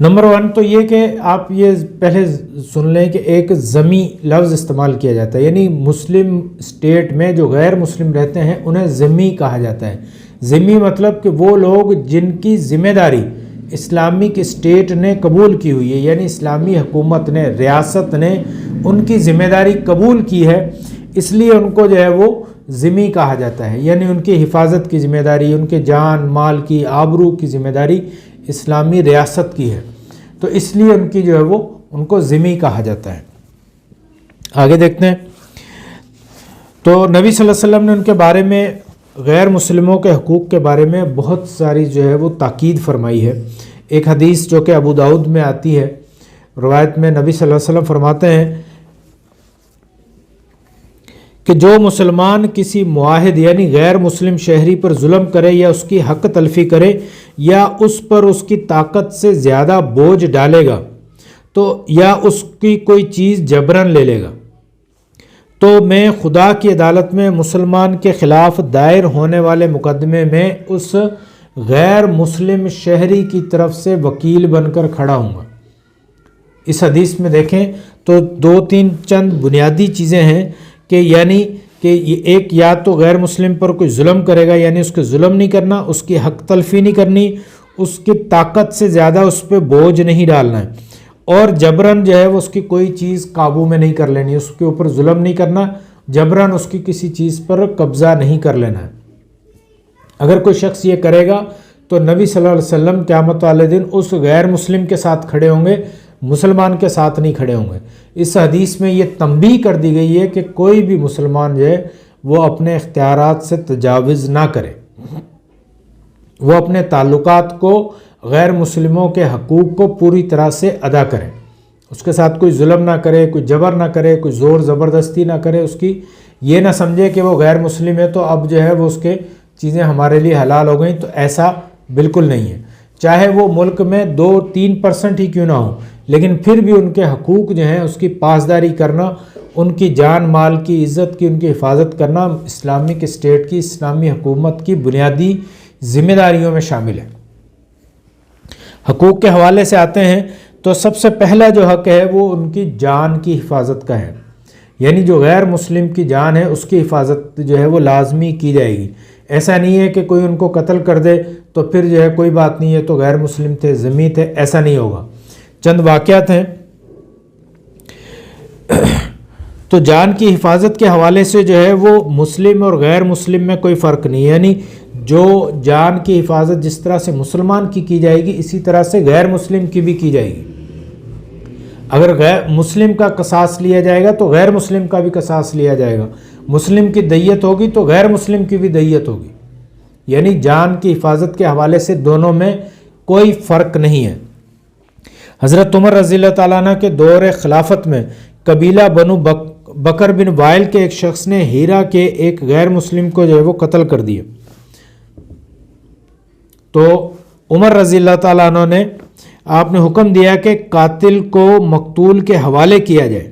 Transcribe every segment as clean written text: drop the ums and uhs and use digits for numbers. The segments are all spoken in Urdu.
نمبر 1 تو یہ کہ آپ یہ پہلے سن لیں کہ ایک ذمی لفظ استعمال کیا جاتا ہے، یعنی مسلم اسٹیٹ میں جو غیر مسلم رہتے ہیں انہیں ذمی کہا جاتا ہے۔ ذمی مطلب کہ وہ لوگ جن کی ذمہ داری اسلامک اسٹیٹ نے قبول کی ہوئی ہے، یعنی اسلامی حکومت نے، ریاست نے ان کی ذمہ داری قبول کی ہے، اس لیے ان کو جو ہے وہ ذمی کہا جاتا ہے، یعنی ان کی حفاظت کی ذمہ داری، ان کے جان مال کی آبرو کی ذمہ داری اسلامی ریاست کی ہے، تو اس لیے ان کی جو ہے وہ ان کو ذمی کہا جاتا ہے۔ آگے دیکھتے ہیں، تو نبی صلی اللہ علیہ وسلم نے ان کے بارے میں، غیر مسلموں کے حقوق کے بارے میں بہت ساری جو ہے وہ تاکید فرمائی ہے۔ ایک حدیث جو کہ ابو داؤد میں آتی ہے، روایت میں نبی صلی اللہ علیہ وسلم فرماتے ہیں کہ جو مسلمان کسی معاہد یعنی غیر مسلم شہری پر ظلم کرے یا اس کی حق تلفی کرے یا اس پر اس کی طاقت سے زیادہ بوجھ ڈالے گا تو یا اس کی کوئی چیز جبراً لے لے گا، تو میں خدا کی عدالت میں مسلمان کے خلاف دائر ہونے والے مقدمے میں اس غیر مسلم شہری کی طرف سے وکیل بن کر کھڑا ہوں گا۔ اس حدیث میں دیکھیں تو 2-3 چند بنیادی چیزیں ہیں کہ یعنی کہ ایک یا تو غیر مسلم پر کوئی ظلم کرے گا، یعنی اس کے ظلم نہیں کرنا، اس کی حق تلفی نہیں کرنی، اس کی طاقت سے زیادہ اس پہ بوجھ نہیں ڈالنا ہے، اور جبراً جو ہے وہ اس کی کوئی چیز قابو میں نہیں کر لینی، اس کے اوپر ظلم نہیں کرنا، جبراً اس کی کسی چیز پر قبضہ نہیں کر لینا ہے۔ اگر کوئی شخص یہ کرے گا تو نبی صلی اللہ علیہ وسلم قیامت والے دن اس غیر مسلم کے ساتھ کھڑے ہوں گے، مسلمان کے ساتھ نہیں کھڑے ہوں گے۔ اس حدیث میں یہ تنبیہ کر دی گئی ہے کہ کوئی بھی مسلمان جو ہے وہ اپنے اختیارات سے تجاوز نہ کرے، وہ اپنے تعلقات کو، غیر مسلموں کے حقوق کو پوری طرح سے ادا کرے، اس کے ساتھ کوئی ظلم نہ کرے، کوئی جبر نہ کرے، کوئی زور زبردستی نہ کرے، اس کی یہ نہ سمجھے کہ وہ غیر مسلم ہے تو اب جو ہے وہ اس کے چیزیں ہمارے لیے حلال ہو گئیں، تو ایسا بالکل نہیں ہے۔ چاہے وہ ملک میں 2-3% ہی کیوں نہ ہو، لیکن پھر بھی ان کے حقوق جو ہیں اس کی پاسداری کرنا، ان کی جان مال کی عزت کی، ان کی حفاظت کرنا اسلامک اسٹیٹ کی، اسلامی حکومت کی بنیادی ذمہ داریوں میں شامل ہے۔ حقوق کے حوالے سے آتے ہیں تو سب سے پہلا جو حق ہے وہ ان کی جان کی حفاظت کا ہے، یعنی جو غیر مسلم کی جان ہے اس کی حفاظت جو ہے وہ لازمی کی جائے گی۔ ایسا نہیں ہے کہ کوئی ان کو قتل کر دے تو پھر جو ہے کوئی بات نہیں ہے، تو غیر مسلم تھے، ذمی تھے، ایسا نہیں ہوگا۔ چند واقعات ہیں، تو جان کی حفاظت کے حوالے سے جو ہے وہ مسلم اور غیر مسلم میں کوئی فرق نہیں ہے، یعنی جو جان کی حفاظت جس طرح سے مسلمان کی جائے گی اسی طرح سے غیر مسلم کی بھی کی جائے گی۔ اگر غیر مسلم کا قصاص لیا جائے گا تو غیر مسلم کا بھی قصاص لیا جائے گا، مسلم کی دیت ہوگی تو غیر مسلم کی بھی دیت ہوگی، یعنی جان کی حفاظت کے حوالے سے دونوں میں کوئی فرق نہیں ہے۔ حضرت عمر رضی اللہ تعالیٰ عنہ کے دور خلافت میں قبیلہ بنو بکر بن وائل کے ایک شخص نے ہیرا کے ایک غیر مسلم کو جو ہے وہ قتل کر دیا، تو عمر رضی اللہ تعالیٰ عنہ نے آپ نے حکم دیا کہ قاتل کو مقتول کے حوالے کیا جائے،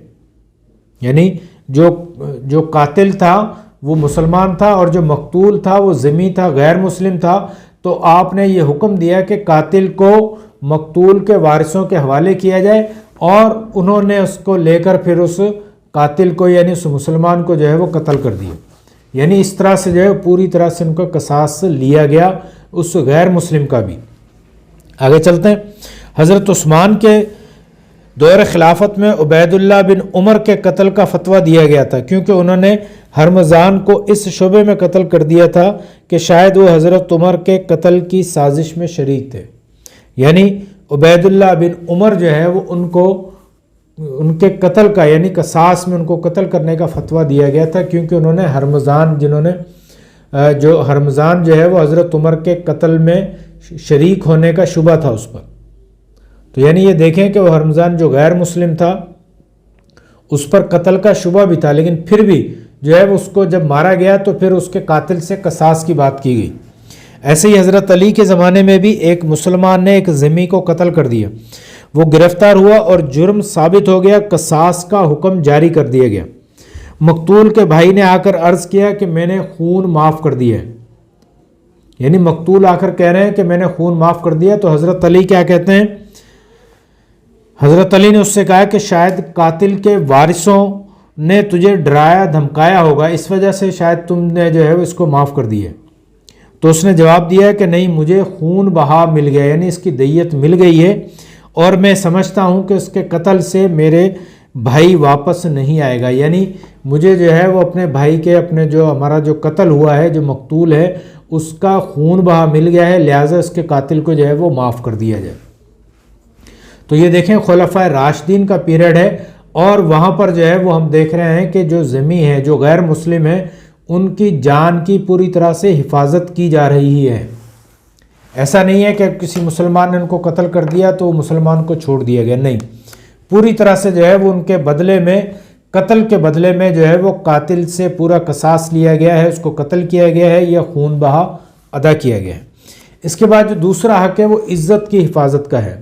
یعنی جو قاتل تھا وہ مسلمان تھا اور جو مقتول تھا وہ ذمی تھا، غیر مسلم تھا، تو آپ نے یہ حکم دیا کہ قاتل کو مقتول کے وارثوں کے حوالے کیا جائے، اور انہوں نے اس کو لے کر پھر اس قاتل کو یعنی اس مسلمان کو جو ہے وہ قتل کر دیا، یعنی اس طرح سے جو ہے پوری طرح سے ان کا قصاص لیا گیا اس غیر مسلم کا بھی۔ آگے چلتے ہیں، حضرت عثمان کے دور خلافت میں عبید اللہ بن عمر کے قتل کا فتویٰ دیا گیا تھا، کیونکہ انہوں نے ہرمزان کو اس شبے میں قتل کر دیا تھا کہ شاید وہ حضرت عمر کے قتل کی سازش میں شریک تھے، یعنی عبید اللہ بن عمر جو ہے وہ ان کے قتل کا یعنی قصاص میں ان کو قتل کرنے کا فتویٰ دیا گیا تھا، کیونکہ انہوں نے ہرمزان جو ہے وہ حضرت عمر کے قتل میں شریک ہونے کا شبہ تھا اس پر، تو یعنی یہ دیکھیں کہ وہ ہرمزان جو غیر مسلم تھا اس پر قتل کا شبہ بھی تھا، لیکن پھر بھی جو ہے اس کو جب مارا گیا تو پھر اس کے قاتل سے قصاص کی بات کی گئی۔ ایسے ہی حضرت علی کے زمانے میں بھی ایک مسلمان نے ایک ذمی کو قتل کر دیا، وہ گرفتار ہوا اور جرم ثابت ہو گیا، قصاص کا حکم جاری کر دیا گیا۔ مقتول کے بھائی نے آ کر عرض کیا کہ میں نے خون معاف کر دیا ہے، یعنی مقتول آ کر کہہ رہے ہیں کہ میں نے خون معاف کر دیا، تو حضرت علی کیا کہتے ہیں حضرت علی نے اس سے کہا کہ شاید قاتل کے وارثوں نے تجھے ڈرایا دھمکایا ہوگا، اس وجہ سے شاید تم نے جو ہے اس کو معاف کر دیا۔ تو اس نے جواب دیا کہ نہیں، مجھے خون بہا مل گیا، یعنی اس کی دیت مل گئی ہے، اور میں سمجھتا ہوں کہ اس کے قتل سے میرے بھائی واپس نہیں آئے گا، یعنی مجھے جو ہے وہ اپنے بھائی کے، اپنے جو ہمارا جو قتل ہوا ہے، جو مقتول ہے، اس کا خون بہا مل گیا ہے، لہٰذا اس کے قاتل کو جو ہے وہ معاف کر دیا جائے۔ تو یہ دیکھیں خلفائے راشدین کا پیریڈ ہے، اور وہاں پر جو ہے وہ ہم دیکھ رہے ہیں کہ جو ذمہ ہیں، جو غیر مسلم ہیں، ان کی جان کی پوری طرح سے حفاظت کی جا رہی ہے۔ ایسا نہیں ہے کہ کسی مسلمان نے ان کو قتل کر دیا تو مسلمان کو چھوڑ دیا گیا، نہیں، پوری طرح سے جو ہے وہ ان کے بدلے میں، قتل کے بدلے میں جو ہے وہ قاتل سے پورا قصاص لیا گیا ہے، اس کو قتل کیا گیا ہے یا خون بہا ادا کیا گیا ہے۔ اس کے بعد جو دوسرا حق ہے وہ عزت کی حفاظت کا ہے۔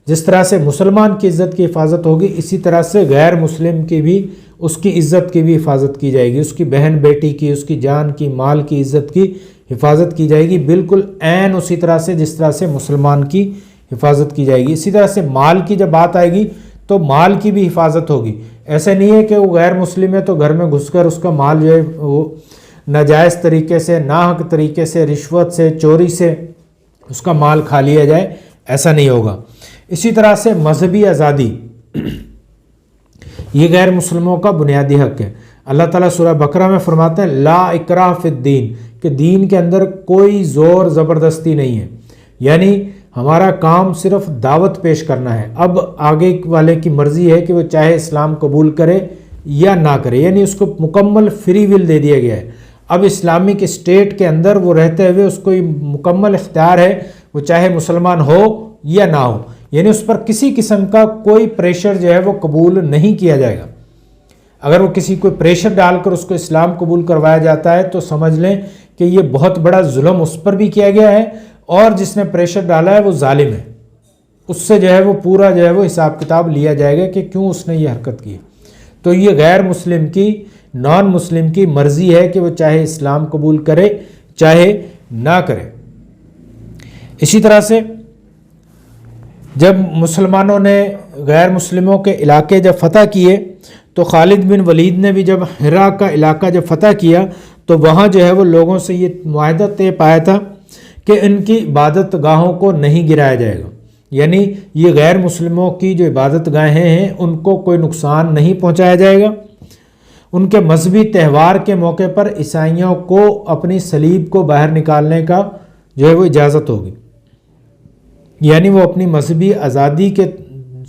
جس طرح سے مسلمان کی عزت کی حفاظت ہوگی، اسی طرح سے غیر مسلم کی بھی، اس کی عزت کی بھی حفاظت کی جائے گی، اس کی بہن بیٹی کی، اس کی جان کی، مال کی عزت کی حفاظت کی جائے گی، بالکل عین اسی طرح سے جس طرح سے مسلمان کی حفاظت کی جائے گی۔ اسی طرح سے مال کی جب بات آئے گی تو مال کی بھی حفاظت ہوگی۔ ایسے نہیں ہے کہ وہ غیر مسلم ہے تو گھر میں گھس کر اس کا مال جو ہے وہ ناجائز طریقے سے، ناحق طریقے سے، رشوت سے، چوری سے اس کا مال کھا لیا جائے، ایسا نہیں ہوگا۔ اسی طرح سے مذہبی آزادی، یہ غیر مسلموں کا بنیادی حق ہے۔ اللہ تعالیٰ سورہ بقرہ میں فرماتے ہیں لا اکراہ فی الدین، کہ دین کے اندر کوئی زور زبردستی نہیں ہے، یعنی ہمارا کام صرف دعوت پیش کرنا ہے۔ اب آگے والے کی مرضی ہے کہ وہ چاہے اسلام قبول کرے یا نہ کرے، یعنی اس کو مکمل فری ول دے دیا گیا ہے۔ اب اسلامک اسٹیٹ کے اندر وہ رہتے ہوئے اس کو مکمل اختیار ہے، وہ چاہے مسلمان ہو یا نہ ہو، یعنی اس پر کسی قسم کا کوئی پریشر جو ہے وہ قبول نہیں کیا جائے گا۔ اگر وہ کسی کو پریشر ڈال کر اس کو اسلام قبول کروایا جاتا ہے تو سمجھ لیں کہ یہ بہت بڑا ظلم اس پر بھی کیا گیا ہے، اور جس نے پریشر ڈالا ہے وہ ظالم ہے، اس سے جو ہے وہ پورا جو ہے وہ حساب کتاب لیا جائے گا کہ کیوں اس نے یہ حرکت کی۔ تو یہ غیر مسلم کی، نان مسلم کی مرضی ہے کہ وہ چاہے اسلام قبول کرے چاہے نہ کرے۔ اسی طرح سے جب مسلمانوں نے غیر مسلموں کے علاقے جب فتح کیے تو خالد بن ولید نے بھی جب ہرا کا علاقہ جب فتح کیا تو وہاں جو ہے وہ لوگوں سے یہ معاہدہ طے پایا تھا کہ ان کی عبادت گاہوں کو نہیں گرایا جائے گا، یعنی یہ غیر مسلموں کی جو عبادت گاہیں ہیں ان کو کوئی نقصان نہیں پہنچایا جائے گا۔ ان کے مذہبی تہوار کے موقع پر عیسائیوں کو اپنی صلیب کو باہر نکالنے کا جو ہے وہ اجازت ہوگی، یعنی وہ اپنی مذہبی آزادی کے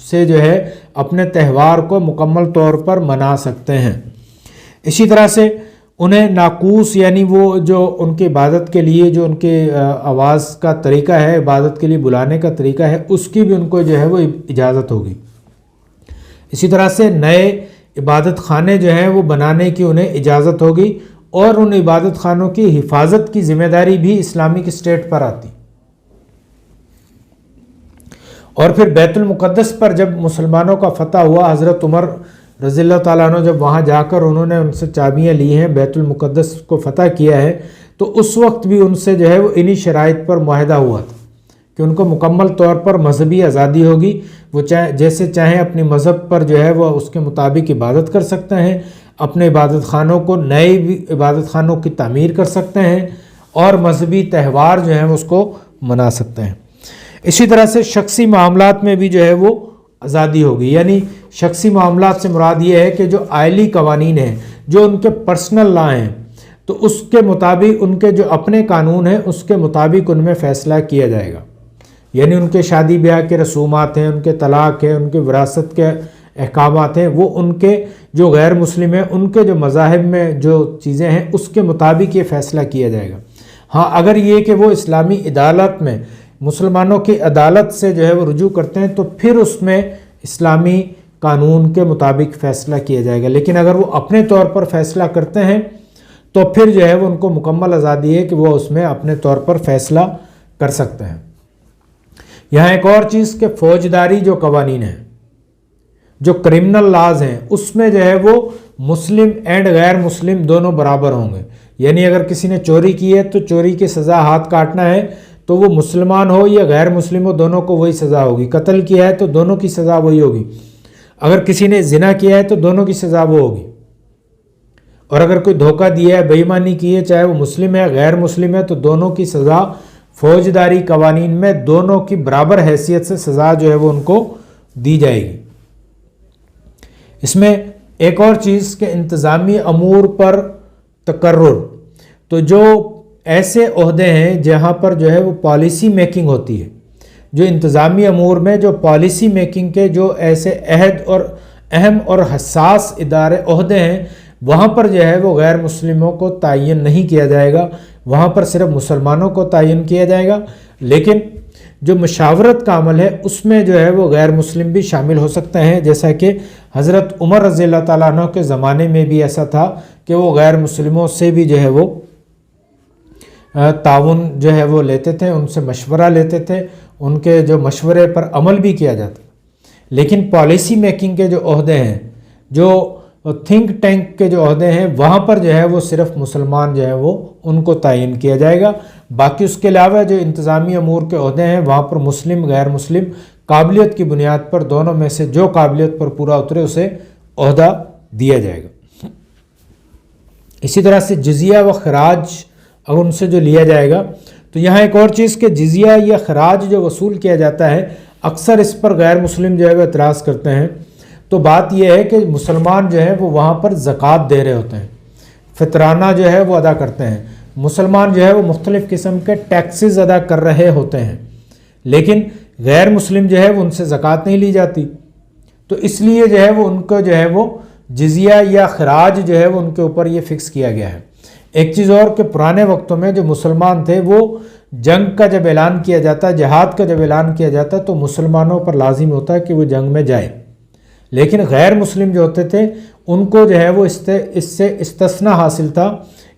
سے جو ہے اپنے تہوار کو مکمل طور پر منا سکتے ہیں۔ اسی طرح سے انہیں ناقوس، یعنی وہ جو ان کی عبادت کے لیے جو ان کے آواز کا طریقہ ہے، عبادت کے لیے بلانے کا طریقہ ہے، اس کی بھی ان کو جو ہے وہ اجازت ہوگی۔ اسی طرح سے نئے عبادت خانے جو ہیں وہ بنانے کی انہیں اجازت ہوگی، اور ان عبادت خانوں کی حفاظت کی ذمہ داری بھی اسلامک اسٹیٹ پر آتی۔ اور پھر بیت المقدس پر جب مسلمانوں کا فتح ہوا، حضرت عمر رضی اللہ تعالیٰ عنہ جب وہاں جا کر انہوں نے ان سے چابیاں لی ہیں، بیت المقدس کو فتح کیا ہے، تو اس وقت بھی ان سے جو ہے وہ انہی شرائط پر معاہدہ ہوا تھا کہ ان کو مکمل طور پر مذہبی آزادی ہوگی، وہ جیسے چاہیں اپنی مذہب پر جو ہے وہ اس کے مطابق عبادت کر سکتے ہیں، اپنے عبادت خانوں کو، نئے عبادت خانوں کی تعمیر کر سکتے ہیں، اور مذہبی تہوار جو ہیں اس کو منا سکتے ہیں۔ اسی طرح سے شخصی معاملات میں بھی جو ہے وہ آزادی ہوگی، یعنی شخصی معاملات سے مراد یہ ہے کہ جو آئلی قوانین ہیں، جو ان کے پرسنل لا ہیں، تو اس کے مطابق ان کے جو اپنے قانون ہیں اس کے مطابق ان میں فیصلہ کیا جائے گا، یعنی ان کے شادی بیاہ کے رسومات ہیں، ان کے طلاق ہیں، ان کے وراثت کے احکامات ہیں، وہ ان کے جو غیر مسلم ہیں ان کے جو مذاہب میں جو چیزیں ہیں اس کے مطابق یہ فیصلہ کیا جائے گا۔ ہاں اگر یہ کہ وہ اسلامی عدالت میں، مسلمانوں کی عدالت سے جو ہے وہ رجوع کرتے ہیں تو پھر اس میں اسلامی قانون کے مطابق فیصلہ کیا جائے گا، لیکن اگر وہ اپنے طور پر فیصلہ کرتے ہیں تو پھر جو ہے وہ ان کو مکمل آزادی ہے کہ وہ اس میں اپنے طور پر فیصلہ کر سکتے ہیں۔ یہاں ایک اور چیز کہ فوجداری جو قوانین ہیں، جو کرمنل لاز ہیں، اس میں جو ہے وہ مسلم اینڈ غیر مسلم دونوں برابر ہوں گے، یعنی اگر کسی نے چوری کی ہے تو چوری کی سزا ہاتھ کاٹنا ہے تو وہ مسلمان ہو یا غیر مسلم ہو دونوں کو وہی سزا ہوگی. قتل کیا ہے تو دونوں کی سزا وہی ہوگی. اگر کسی نے زنا کیا ہے تو دونوں کی سزا وہ ہوگی. اور اگر کوئی دھوکہ دیا ہے, بے ایمانی کی ہے, چاہے وہ مسلم ہے غیر مسلم ہے, تو دونوں کی سزا فوجداری قوانین میں دونوں کی برابر حیثیت سے سزا جو ہے وہ ان کو دی جائے گی. اس میں ایک اور چیز کہ انتظامی امور پر تقرر, تو جو ایسے عہدے ہیں جہاں پر جو ہے وہ پالیسی میکنگ ہوتی ہے, جو انتظامی امور میں جو پالیسی میکنگ کے جو ایسے عہد اور اہم اور حساس ادارے عہدے ہیں, وہاں پر جو ہے وہ غیر مسلموں کو تعین نہیں کیا جائے گا, وہاں پر صرف مسلمانوں کو تعین کیا جائے گا. لیکن جو مشاورت کا عمل ہے اس میں جو ہے وہ غیر مسلم بھی شامل ہو سکتے ہیں, جیسا کہ حضرت عمر رضی اللہ تعالیٰ عنہ کے زمانے میں بھی ایسا تھا کہ وہ غیر مسلموں سے بھی جو ہے وہ تعاون جو ہے وہ لیتے تھے, ان سے مشورہ لیتے تھے, ان کے جو مشورے پر عمل بھی کیا جاتا. لیکن پالیسی میکنگ کے جو عہدے ہیں, جو تھنک ٹینک کے جو عہدے ہیں, وہاں پر جو ہے وہ صرف مسلمان جو ہے وہ ان کو تعین کیا جائے گا. باقی اس کے علاوہ جو انتظامی امور کے عہدے ہیں وہاں پر مسلم غیر مسلم قابلیت کی بنیاد پر دونوں میں سے جو قابلیت پر پورا اترے اسے عہدہ دیا جائے گا. اسی طرح سے جزیہ و خراج اگر ان سے جو لیا جائے گا, تو یہاں ایک اور چیز کہ جزیہ یا خراج جو وصول کیا جاتا ہے, اکثر اس پر غیر مسلم جو ہے وہ اعتراض کرتے ہیں. تو بات یہ ہے کہ مسلمان جو ہے وہ وہاں پر زکوٰۃ دے رہے ہوتے ہیں, فطرانہ جو ہے وہ ادا کرتے ہیں. مسلمان جو ہے وہ مختلف قسم کے ٹیکسز ادا کر رہے ہوتے ہیں, لیکن غیر مسلم جو ہے وہ ان سے زکوٰۃ نہیں لی جاتی. تو اس لیے جو ہے وہ ان کو جو ہے وہ جزیہ یا خراج جو ہے وہ ان کے اوپر یہ فکس کیا گیا ہے. ایک چیز اور کہ پرانے وقتوں میں جو مسلمان تھے وہ جنگ کا جب اعلان کیا جاتا, جہاد کا جب اعلان کیا جاتا, تو مسلمانوں پر لازم ہوتا ہے کہ وہ جنگ میں جائے. لیکن غیر مسلم جو ہوتے تھے ان کو جو ہے وہ اس سے استثناء حاصل تھا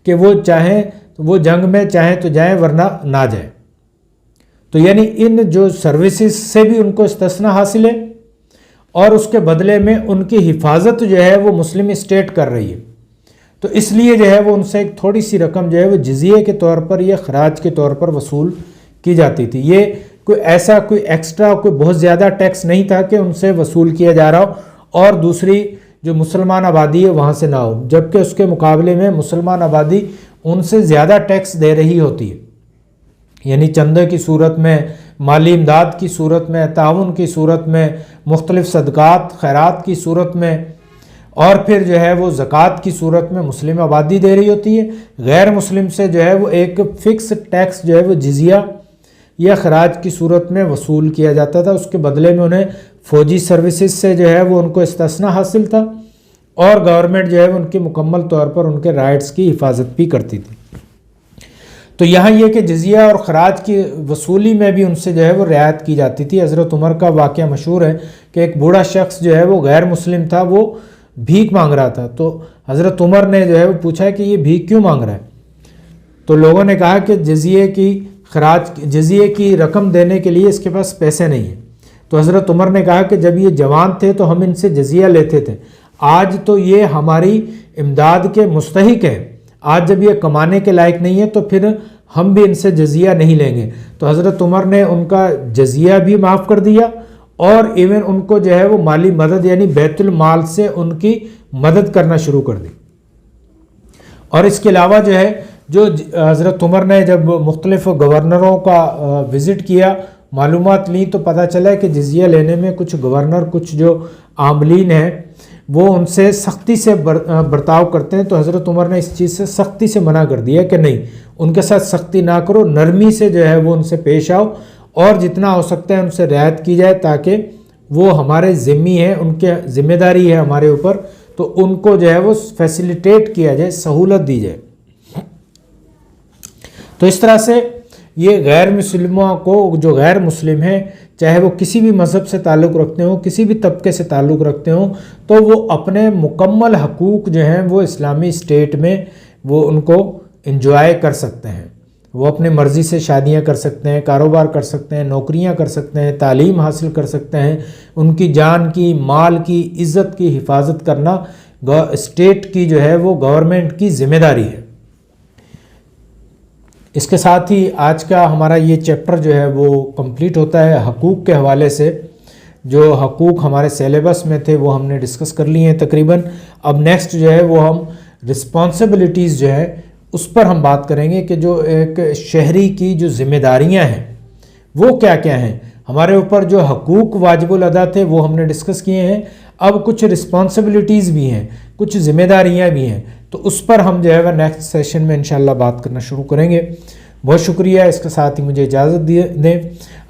کہ وہ چاہیں تو وہ جنگ میں چاہیں تو جائیں ورنہ نہ جائیں. تو یعنی ان جو سروسز سے بھی ان کو استثناء حاصل ہے, اور اس کے بدلے میں ان کی حفاظت جو ہے وہ مسلم اسٹیٹ کر رہی ہے. تو اس لیے جو ہے وہ ان سے ایک تھوڑی سی رقم جو ہے وہ جزیے کے طور پر یا خراج کے طور پر وصول کی جاتی تھی. یہ کوئی ایسا کوئی ایکسٹرا کوئی بہت زیادہ ٹیکس نہیں تھا کہ ان سے وصول کیا جا رہا ہو اور دوسری جو مسلمان آبادی ہے وہاں سے نہ ہو, جبکہ اس کے مقابلے میں مسلمان آبادی ان سے زیادہ ٹیکس دے رہی ہوتی ہے. یعنی چندے کی صورت میں, مالی امداد کی صورت میں, تعاون کی صورت میں, مختلف صدقات خیرات کی صورت میں, اور پھر جو ہے وہ زکوٰۃ کی صورت میں مسلم آبادی دے رہی ہوتی ہے. غیر مسلم سے جو ہے وہ ایک فکس ٹیکس جو ہے وہ جزیہ یا خراج کی صورت میں وصول کیا جاتا تھا. اس کے بدلے میں انہیں فوجی سروسز سے جو ہے وہ ان کو استثناء حاصل تھا, اور گورنمنٹ جو ہے ان کی مکمل طور پر ان کے رائٹس کی حفاظت بھی کرتی تھی. تو یہاں یہ کہ جزیہ اور خراج کی وصولی میں بھی ان سے جو ہے وہ رعایت کی جاتی تھی. حضرت عمر کا واقعہ مشہور ہے کہ ایک بوڑھا شخص جو ہے وہ غیر مسلم تھا, وہ بھیک مانگ رہا تھا. تو حضرت عمر نے جو ہے وہ پوچھا کہ یہ بھیک کیوں مانگ رہا ہے؟ تو لوگوں نے کہا کہ جزیے کی رقم دینے کے لیے اس کے پاس پیسے نہیں ہیں. تو حضرت عمر نے کہا کہ جب یہ جوان تھے تو ہم ان سے جزیہ لیتے تھے, آج تو یہ ہماری امداد کے مستحق ہیں, آج جب یہ کمانے کے لائق نہیں ہے تو پھر ہم بھی ان سے جزیہ نہیں لیں گے. تو حضرت عمر نے ان کا جزیہ بھی معاف کر دیا, اور ایون ان کو جو ہے وہ مالی مدد یعنی بیت المال سے ان کی مدد کرنا شروع کر دی. اور اس کے علاوہ جو ہے جو حضرت عمر نے جب مختلف گورنروں کا وزٹ کیا, معلومات لیں, تو پتہ چلا کہ جزیہ لینے میں کچھ گورنر, کچھ جو عاملین ہیں وہ ان سے سختی سے برتاؤ کرتے ہیں. تو حضرت عمر نے اس چیز سے سختی سے منع کر دیا کہ نہیں, ان کے ساتھ سختی نہ کرو, نرمی سے جو ہے وہ ان سے پیش آؤ, اور جتنا ہو سکتا ہے ان سے رعایت کی جائے تاکہ وہ ہمارے ذمہ ہیں, ان کے ذمہ داری ہے ہمارے اوپر, تو ان کو جو ہے وہ فیسیلیٹیٹ کیا جائے, سہولت دی جائے. تو اس طرح سے یہ غیر مسلموں کو, جو غیر مسلم ہیں, چاہے وہ کسی بھی مذہب سے تعلق رکھتے ہوں, کسی بھی طبقے سے تعلق رکھتے ہوں, تو وہ اپنے مکمل حقوق جو ہیں وہ اسلامی اسٹیٹ میں وہ ان کو انجوائے کر سکتے ہیں. وہ اپنے مرضی سے شادیاں کر سکتے ہیں, کاروبار کر سکتے ہیں, نوکریاں کر سکتے ہیں, تعلیم حاصل کر سکتے ہیں. ان کی جان کی, مال کی, عزت کی حفاظت کرنا اسٹیٹ کی جو ہے وہ گورنمنٹ کی ذمہ داری ہے. اس کے ساتھ ہی آج کا ہمارا یہ چیپٹر جو ہے وہ کمپلیٹ ہوتا ہے حقوق کے حوالے سے. جو حقوق ہمارے سیلیبس میں تھے وہ ہم نے ڈسکس کر لیے ہیں تقریباً. اب نیکسٹ جو ہے وہ ہم رسپانسبلٹیز جو ہے اس پر ہم بات کریں گے کہ جو ایک شہری کی جو ذمہ داریاں ہیں وہ کیا کیا ہیں. ہمارے اوپر جو حقوق واجب الادا تھے وہ ہم نے ڈسکس کیے ہیں. اب کچھ رسپانسبلٹیز بھی ہیں, کچھ ذمہ داریاں بھی ہیں, تو اس پر ہم جو ہے وہ نیکسٹ سیشن میں انشاءاللہ بات کرنا شروع کریں گے. بہت شکریہ. اس کے ساتھ ہی مجھے اجازت دیں.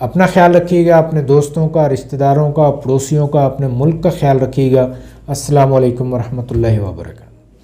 اپنا خیال رکھیے گا, اپنے دوستوں کا, رشتہ داروں کا, پڑوسیوں کا, اپنے ملک کا خیال رکھیے گا. السلام علیکم ورحمۃ اللہ وبرکاتہ.